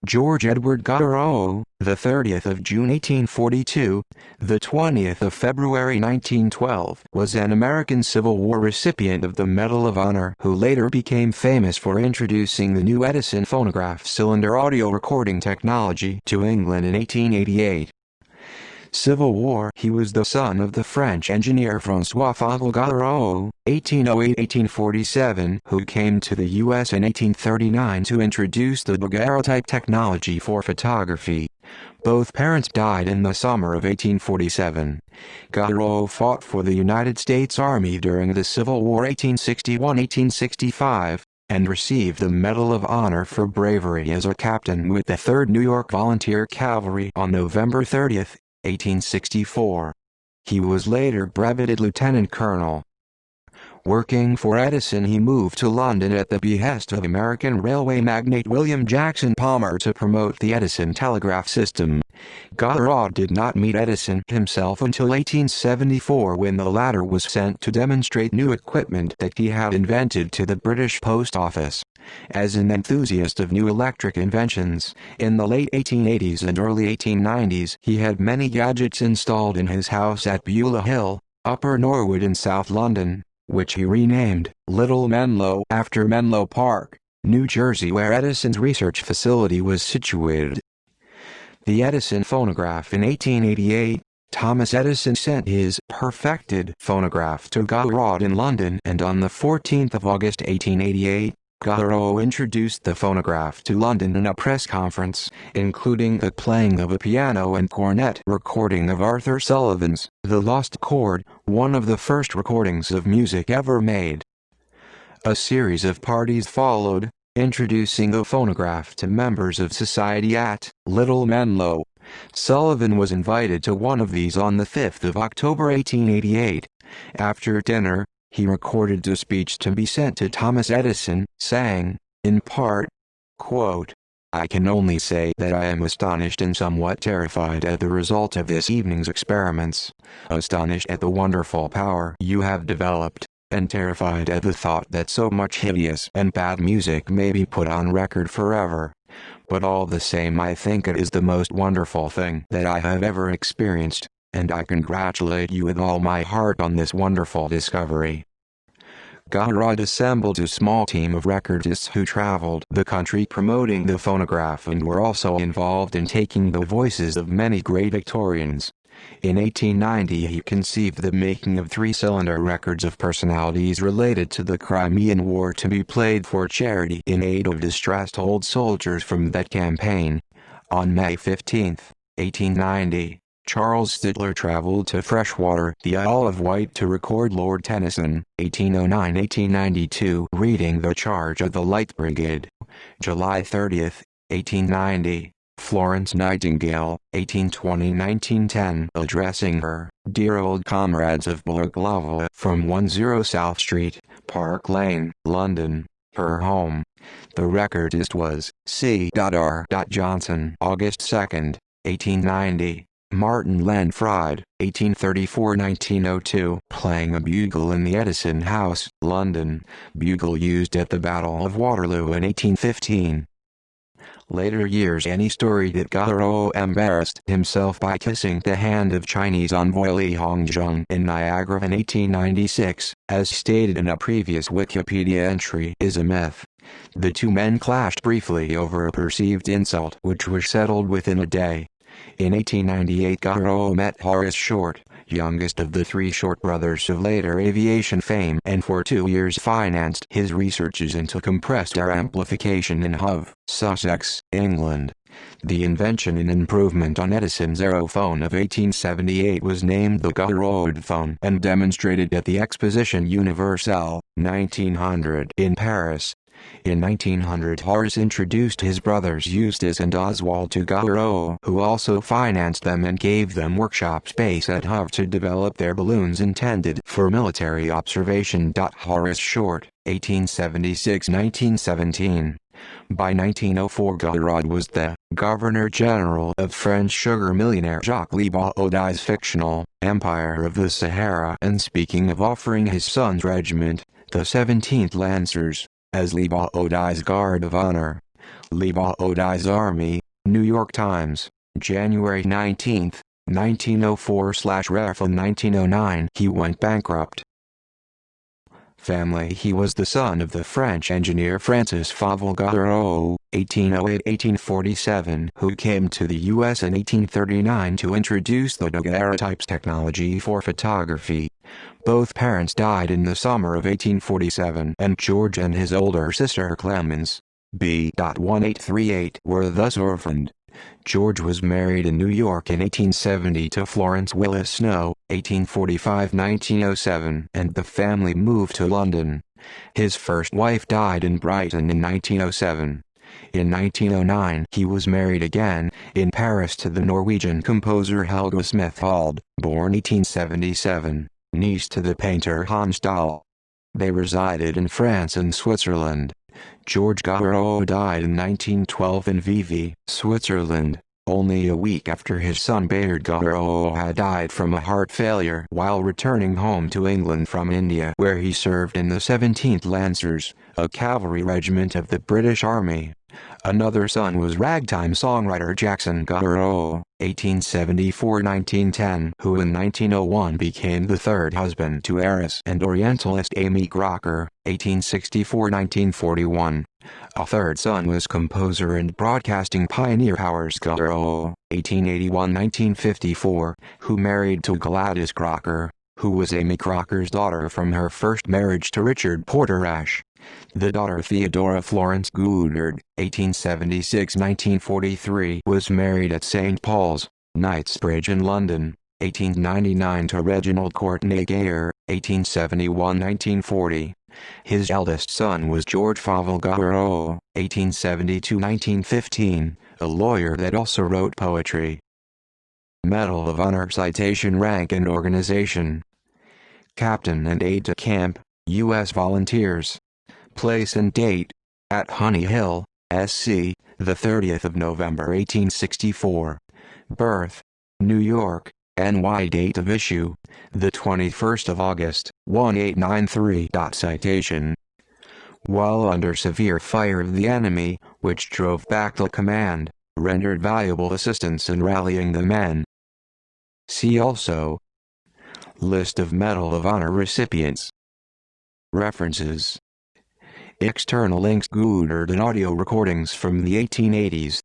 George Edward Gouraud, the 30th of June 1842, the 20th of February 1912, was an American Civil War recipient of the Medal of Honor who later became famous for introducing the new Edison phonograph cylinder audio recording technology to England in 1888. Civil War. He was the son of the French engineer François Gouraud, 1808-1847, who came to the U.S. in 1839 to introduce the daguerreotype technology for photography. Both parents died in the summer of 1847. Gouraud fought for the United States Army during the Civil War 1861-1865, and received the Medal of Honor for bravery as a captain with the 3rd New York Volunteer Cavalry on November 30, 1864. He was later brevetted lieutenant colonel. Working for Edison, he moved to London at the behest of American railway magnate William Jackson Palmer to promote the Edison telegraph system. Gouraud did not meet Edison himself until 1874, when the latter was sent to demonstrate new equipment that he had invented to the British Post Office. As an enthusiast of new electric inventions, in the late 1880s and early 1890s he had many gadgets installed in his house at Beulah Hill, Upper Norwood in South London, which he renamed Little Menlo after Menlo Park, New Jersey, where Edison's research facility was situated. The Edison phonograph. In 1888, Thomas Edison sent his perfected phonograph to Gouraud in London, and on the 14th of August 1888, Gouraud introduced the phonograph to London in a press conference, including the playing of a piano and cornet recording of Arthur Sullivan's The Lost Chord, one of the first recordings of music ever made. A series of parties followed, introducing the phonograph to members of society at Little Menlo. Sullivan was invited to one of these on the 5th of October 1888. After dinner, he recorded a speech to be sent to Thomas Edison, saying, in part, quote, "I can only say that I am astonished and somewhat terrified at the result of this evening's experiments, astonished at the wonderful power you have developed, and terrified at the thought that so much hideous and bad music may be put on record forever. But all the same, I think it is the most wonderful thing that I have ever experienced, and I congratulate you with all my heart on this wonderful discovery." Gouraud assembled a small team of recordists who traveled the country promoting the phonograph and were also involved in taking the voices of many great Victorians. In 1890 he conceived the making of 3-cylinder records of personalities related to the Crimean War to be played for charity in aid of distressed old soldiers from that campaign. On May 15, 1890, Charles Stidler traveled to Freshwater, the Isle of Wight, to record Lord Tennyson, 1809-1892, reading the charge of the Light Brigade. July 30, 1890, Florence Nightingale, 1820-1910, addressing her "Dear Old Comrades of Balaclava" from 10 South Street, Park Lane, London, her home. The recordist was C.R. Johnson. August 2, 1890. Martin Lenfried, 1834-1902, playing a bugle in the Edison House, London, bugle used at the Battle of Waterloo in 1815. Later years. Any story that Gouraud embarrassed himself by kissing the hand of Chinese envoy Li Hongzheng in Niagara in 1896, as stated in a previous Wikipedia entry, is a myth. The two men clashed briefly over a perceived insult which was settled within a day. In 1898 Gouraud met Horace Short, youngest of the 3 Short brothers of later aviation fame, and for 2 years financed his researches into compressed air amplification in Hove, Sussex, England. The invention and improvement on Edison's aerophone of 1878 was named the Gouraud phone and demonstrated at the Exposition Universelle, 1900, in Paris. In 1900 Horace introduced his brothers Eustace and Oswald to Gouraud, who also financed them and gave them workshop space at Hove to develop their balloons intended for military observation. Horace Short, 1876-1917. By 1904 Gouraud was the Governor-General of French sugar millionaire Jacques Lebaud's fictional Empire of the Sahara, and speaking of offering his son's regiment, the 17th Lancers, as Lebaud's guard of honor. Levallois Army, New York Times, January 19, 1904/ref 1909. He went bankrupt. Family. He was the son of the French engineer Francis Fauvel Gouraud, 1808–1847, who came to the U.S. in 1839 to introduce the daguerreotypes technology for photography. Both parents died in the summer of 1847, and George and his older sister Clemence, B.1838, were thus orphaned. George was married in New York in 1870 to Florence Willis Snow, 1845–1907, and the family moved to London. His first wife died in Brighton in 1907. In 1909 he was married again, in Paris, to the Norwegian composer Helga Smith-Auld, born 1877, niece to the painter Hans Dahl. They resided in France and Switzerland. George Gouraud died in 1912 in Vevey, Switzerland, only a week after his son Bayard Gouraud had died from a heart failure while returning home to England from India, where he served in the 17th Lancers, a cavalry regiment of the British Army. Another son was ragtime songwriter Jackson Gouraud, 1874–1910, who in 1901 became the third husband to heiress and Orientalist Amy Crocker, 1864–1941. A third son was composer and broadcasting pioneer Howard Gouraud, 1881–1954, who married to Gladys Crocker, who was Amy Crocker's daughter from her first marriage to Richard Porter Ashe. The daughter Theodora Florence Goddard, 1876–1943, was married at St. Paul's, Knightsbridge in London, 1899, to Reginald Courtney Gayer, 1871–1940. His eldest son was George Fauvel Gouraud, 1872–1915, a lawyer that also wrote poetry. Medal of Honor citation, rank and organization. Captain and aide-de-camp, U.S. Volunteers. Place and date: at Honey Hill, SC, the 30th of November 1864. Birth: New York, NY. Date of issue: the 21st of August, 1893. Citation: while under severe fire of the enemy, which drove back the command, rendered valuable assistance in rallying the men. See also: List of Medal of Honor recipients. References. External links: Goddard and audio recordings from the 1880s.